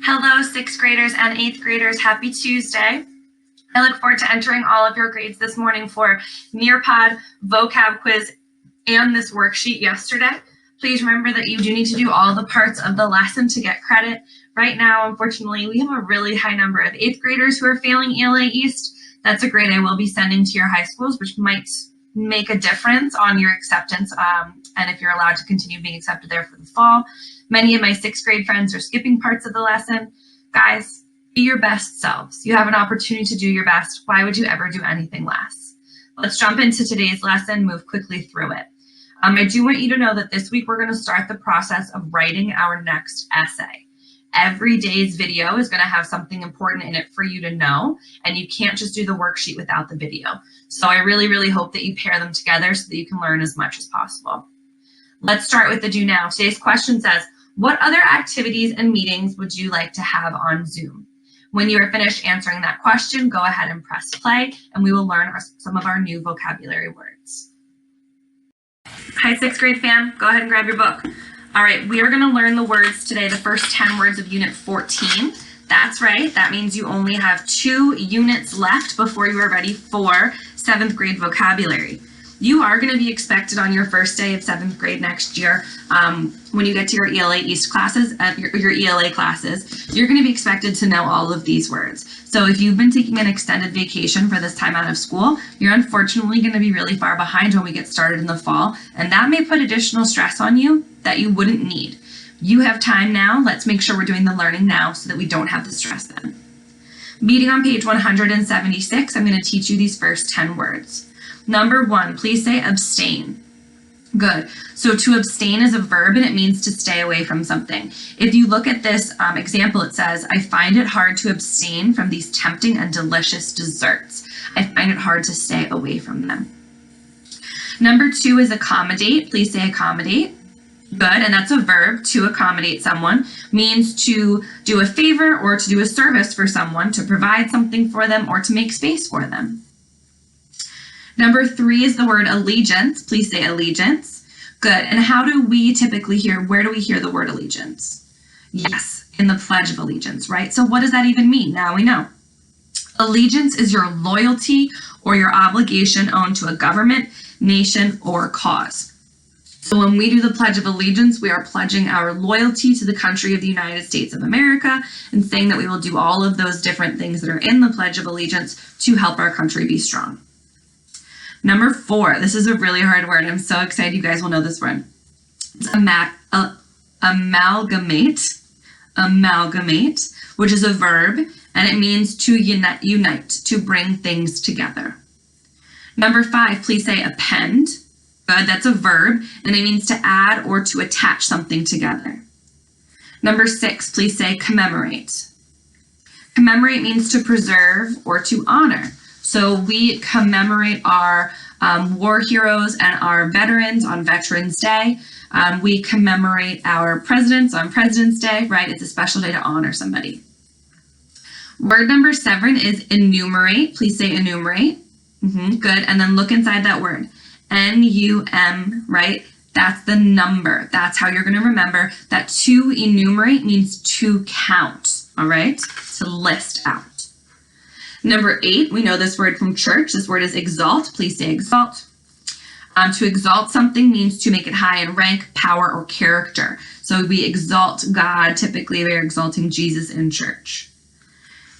Hello, 6th graders and 8th graders. Happy Tuesday. I look forward to entering all of your grades this morning for Nearpod, Vocab quiz, and this worksheet yesterday. Please remember that you do need to do all the parts of the lesson to get credit. Right now, unfortunately, we have a really high number of 8th graders who are failing ELA East. That's a grade I will be sending to your high schools, which might make a difference on your acceptance and if you're allowed to continue being accepted there for the fall. Many of my 6th grade friends are skipping parts of the lesson. Guys, be your best selves. You have an opportunity to do your best. Why would you ever do anything less? Let's jump into today's lesson, move quickly through it. I do want you to know that this week we're going to start the process of writing our next essay. Every day's video is going to have something important in it for you to know, and you can't just do the worksheet without the video. So I really, really hope that you pair them together so that you can learn as much as possible. Let's start with the do now. Today's question says, what other activities and meetings would you like to have on Zoom? When you are finished answering that question, go ahead and press play, and we will learn some of our new vocabulary words. Hi, 6th grade fam. Go ahead and grab your book. All right, we are going to learn the words today, the first 10 words of Unit 14. That's right. That means you only have 2 units left before you are ready for 7th grade vocabulary. You are going to be expected on your first day of 7th grade next year, when you get to your ELA East classes, your ELA classes, you're going to be expected to know all of these words. So if you've been taking an extended vacation for this time out of school, you're unfortunately going to be really far behind when we get started in the fall, and that may put additional stress on you that you wouldn't need. You have time now. Let's make sure we're doing the learning now so that we don't have the stress then. Beginning on page 176, I'm going to teach you these first 10 words. Number 1, please say abstain. Good. So to abstain is a verb and it means to stay away from something. If you look at this example, it says, I find it hard to abstain from these tempting and delicious desserts. I find it hard to stay away from them. Number 2 is accommodate. Please say accommodate. Good, and that's a verb, to accommodate someone, means to do a favor or to do a service for someone, to provide something for them or to make space for them. Number 3 is the word allegiance. Please say allegiance. Good, and how do we typically hear, where do we hear the word allegiance? Yes, in the Pledge of Allegiance, right? So what does that even mean? Now we know. Allegiance is your loyalty or your obligation owed to a government, nation, or cause. So when we do the Pledge of Allegiance, we are pledging our loyalty to the country of the United States of America and saying that we will do all of those different things that are in the Pledge of Allegiance to help our country be strong. Number 4, this is a really hard word. I'm so excited you guys will know this word. It's amalgamate, which is a verb, and it means to unite, to bring things together. Number 5, please say append. Good, that's a verb, and it means to add or to attach something together. Number 6, please say commemorate. Commemorate means to preserve or to honor. So we commemorate our war heroes and our veterans on Veterans Day. We commemorate our presidents on President's Day, right? It's a special day to honor somebody. Word number 7 is enumerate. Please say enumerate. Good, and then look inside that word. N-U-M, right? That's the number. That's how you're going to remember that to enumerate means to count, all right? To list out. Number 8, we know this word from church. This word is exalt. Please say exalt. To exalt something means to make it high in rank, power, or character. So we exalt God. Typically, we're exalting Jesus in church.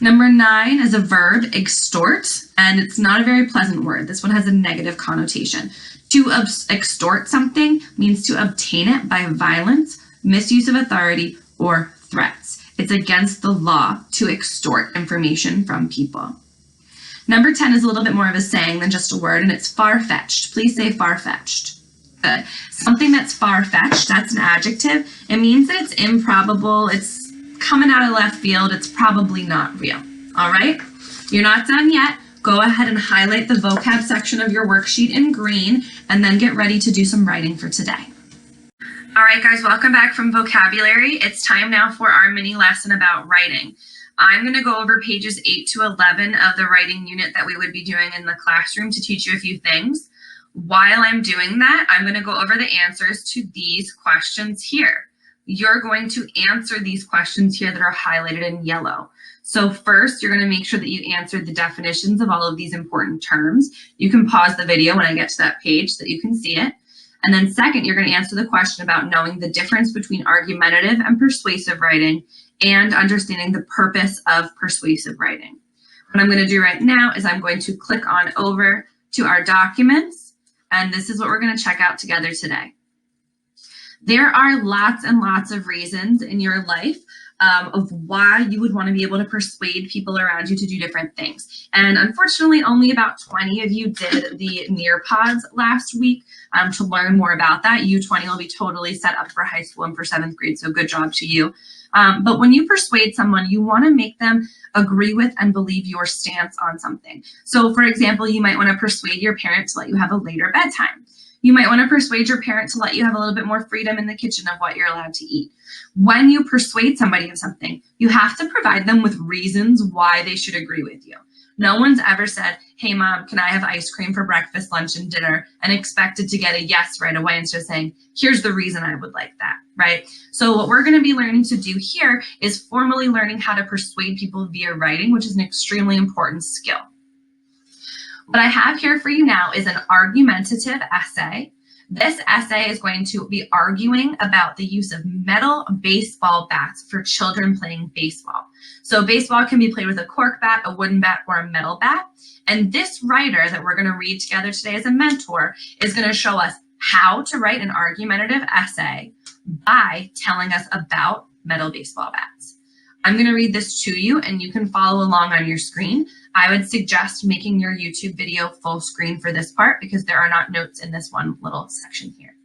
Number 9 is a verb, extort, and it's not a very pleasant word. This one has a negative connotation. To extort something means to obtain it by violence, misuse of authority, or threats. It's against the law to extort information from people. Number 10 is a little bit more of a saying than just a word, and it's far-fetched. Please say far-fetched. Good. Something that's far-fetched, that's an adjective. It means that it's improbable, it's coming out of left field, it's probably not real. All right? You're not done yet. Go ahead and highlight the vocab section of your worksheet in green, and then get ready to do some writing for today. All right, guys, welcome back from vocabulary. It's time now for our mini lesson about writing. I'm going to go over pages 8 to 11 of the writing unit that we would be doing in the classroom to teach you a few things. While I'm doing that, I'm going to go over the answers to these questions here. you're going to answer these questions here that are highlighted in yellow. So first, you're going to make sure that you answer the definitions of all of these important terms. You can pause the video when I get to that page so that you can see it. And then second, you're going to answer the question about knowing the difference between argumentative and persuasive writing and understanding the purpose of persuasive writing. What I'm going to do right now is I'm going to click on over to our documents, and this is what we're going to check out together today. There are lots and lots of reasons in your life of why you would want to be able to persuade people around you to do different things. And unfortunately, only about 20 of you did the Nearpods last week to learn more about that. You 20 will be totally set up for high school and for 7th grade, so good job to you. But when you persuade someone, you want to make them agree with and believe your stance on something. So for example, you might want to persuade your parent to let you have a later bedtime. You might want to persuade your parent to let you have a little bit more freedom in the kitchen of what you're allowed to eat. When you persuade somebody of something, you have to provide them with reasons why they should agree with you. No one's ever said, hey mom, can I have ice cream for breakfast, lunch, and dinner, and expected to get a yes right away instead of saying, here's the reason I would like that, right? So what we're going to be learning to do here is formally learning how to persuade people via writing, which is an extremely important skill. What I have here for you now is an argumentative essay. This essay is going to be arguing about the use of metal baseball bats for children playing baseball. So baseball can be played with a cork bat, a wooden bat, or a metal bat. And this writer that we're going to read together today as a mentor is going to show us how to write an argumentative essay by telling us about metal baseball bats. I'm going to read this to you and you can follow along on your screen. I would suggest making your YouTube video full screen for this part because there are not notes in this one little section here.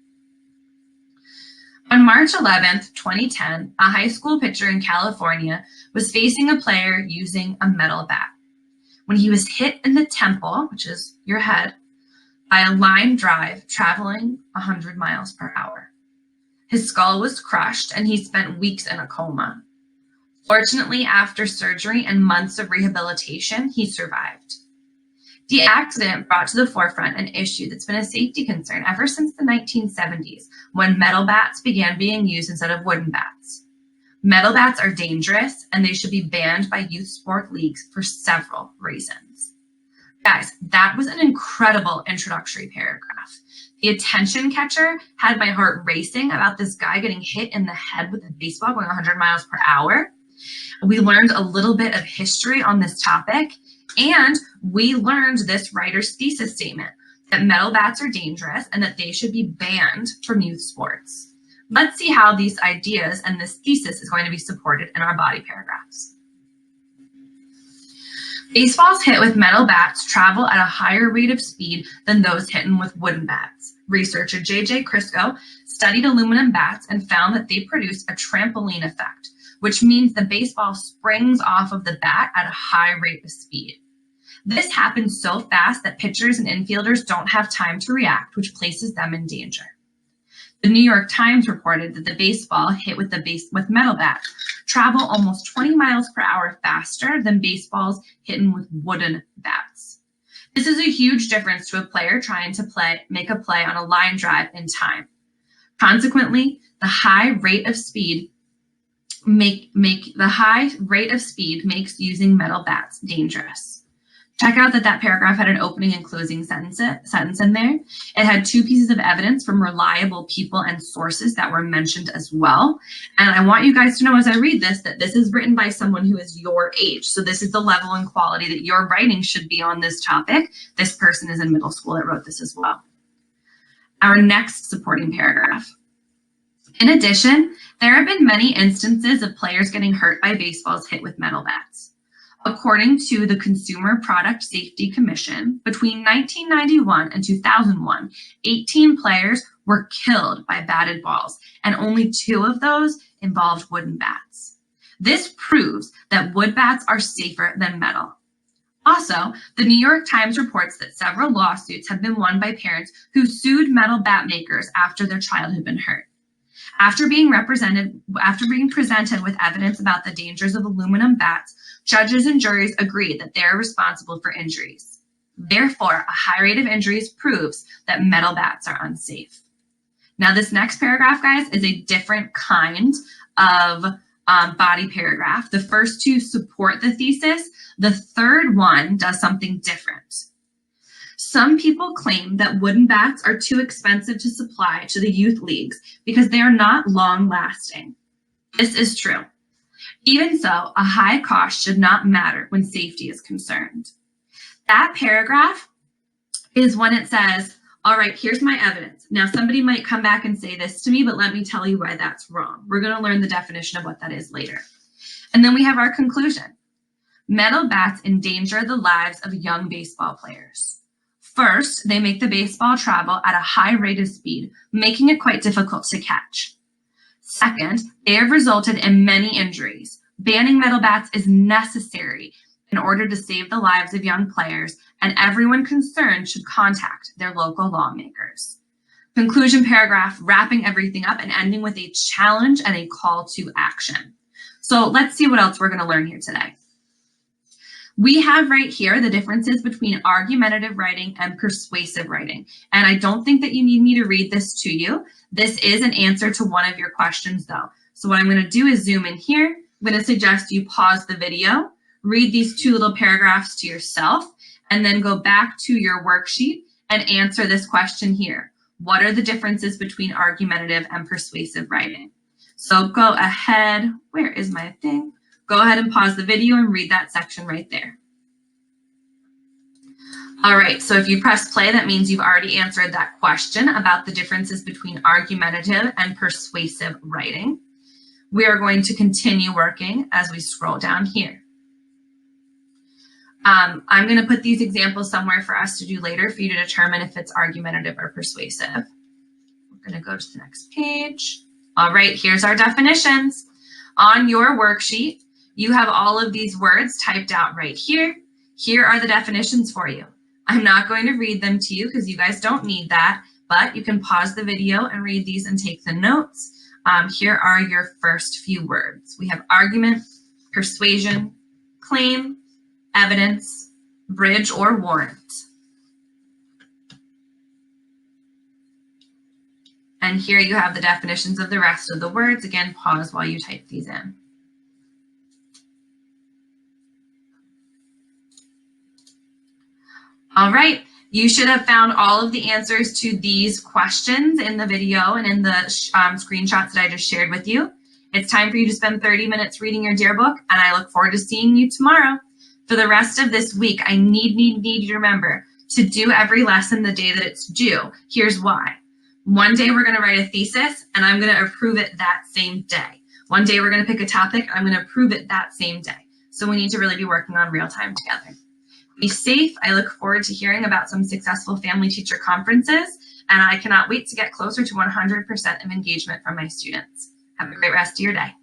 On March 11th, 2010, a high school pitcher in California was facing a player using a metal bat. When he was hit in the temple, which is your head, by a line drive traveling 100 miles per hour. His skull was crushed and he spent weeks in a coma. Fortunately, after surgery and months of rehabilitation, he survived. The accident brought to the forefront an issue that's been a safety concern ever since the 1970s, when metal bats began being used instead of wooden bats. Metal bats are dangerous, and they should be banned by youth sport leagues for several reasons. Guys, that was an incredible introductory paragraph. The attention catcher had my heart racing about this guy getting hit in the head with a baseball going 100 miles per hour. We learned a little bit of history on this topic, and we learned this writer's thesis statement that metal bats are dangerous and that they should be banned from youth sports. Let's see how these ideas and this thesis is going to be supported in our body paragraphs. Baseballs hit with metal bats travel at a higher rate of speed than those hit with wooden bats. Researcher J.J. Crisco studied aluminum bats and found that they produce a trampoline effect, which means the baseball springs off of the bat at a high rate of speed. This happens so fast that pitchers and infielders don't have time to react, which places them in danger. The New York Times reported that the baseball hit with metal bats travel almost 20 miles per hour faster than baseballs hit with wooden bats. This is a huge difference to a player trying to make a play on a line drive in time. Consequently, the high rate of speed makes using metal bats dangerous. Check out that paragraph had an opening and closing sentence in there. It had two pieces of evidence from reliable people and sources that were mentioned as well. And I want you guys to know as I read this that this is written by someone who is your age. So this is the level and quality that your writing should be on this topic. This person is in middle school that wrote this as well. Our next supporting paragraph. In addition, there have been many instances of players getting hurt by baseballs hit with metal bats. According to the Consumer Product Safety Commission, between 1991 and 2001, 18 players were killed by batted balls, and only 2 of those involved wooden bats. This proves that wood bats are safer than metal. Also, the New York Times reports that several lawsuits have been won by parents who sued metal bat makers after their child had been hurt. After being presented with evidence about the dangers of aluminum bats, judges and juries agreed that they are responsible for injuries. Therefore, a high rate of injuries proves that metal bats are unsafe. Now, this next paragraph, guys, is a different kind of body paragraph. The first two support the thesis. The third one does something different. Some people claim that wooden bats are too expensive to supply to the youth leagues because they are not long-lasting. This is true. Even so, a high cost should not matter when safety is concerned. That paragraph is when it says, all right, here's my evidence. Now, somebody might come back and say this to me, but let me tell you why that's wrong. We're going to learn the definition of what that is later. And then we have our conclusion. Metal bats endanger the lives of young baseball players. First, they make the baseball travel at a high rate of speed, making it quite difficult to catch. Second, they have resulted in many injuries. Banning metal bats is necessary in order to save the lives of young players, and everyone concerned should contact their local lawmakers. Conclusion paragraph, wrapping everything up and ending with a challenge and a call to action. So let's see what else we're going to learn here today. We have right here the differences between argumentative writing and persuasive writing. And I don't think that you need me to read this to you. This is an answer to one of your questions though. So what I'm going to do is zoom in here. I'm going to suggest you pause the video, read these two little paragraphs to yourself, and then go back to your worksheet and answer this question here. What are the differences between argumentative and persuasive writing? So go ahead, where is my thing? Go ahead and pause the video and read that section right there. All right, so if you press play, that means you've already answered that question about the differences between argumentative and persuasive writing. We are going to continue working as we scroll down here. I'm going to put these examples somewhere for us to do later for you to determine if it's argumentative or persuasive. We're going to go to the next page. All right, here's our definitions. On your worksheet, you have all of these words typed out right here. Here are the definitions for you. I'm not going to read them to you because you guys don't need that, but you can pause the video and read these and take the notes. Here are your first few words. We have argument, persuasion, claim, evidence, bridge or warrant. And here you have the definitions of the rest of the words. Again, pause while you type these in. All right, you should have found all of the answers to these questions in the video and in the screenshots that I just shared with you. It's time for you to spend 30 minutes reading your dear book, and I look forward to seeing you tomorrow. For the rest of this week, I need you to remember to do every lesson the day that it's due. Here's why. One day we're going to write a thesis, and I'm going to approve it that same day. One day we're going to pick a topic, and I'm going to approve it that same day. So we need to really be working on real time together. Be safe. I look forward to hearing about some successful family teacher conferences, and I cannot wait to get closer to 100% of engagement from my students. Have a great rest of your day.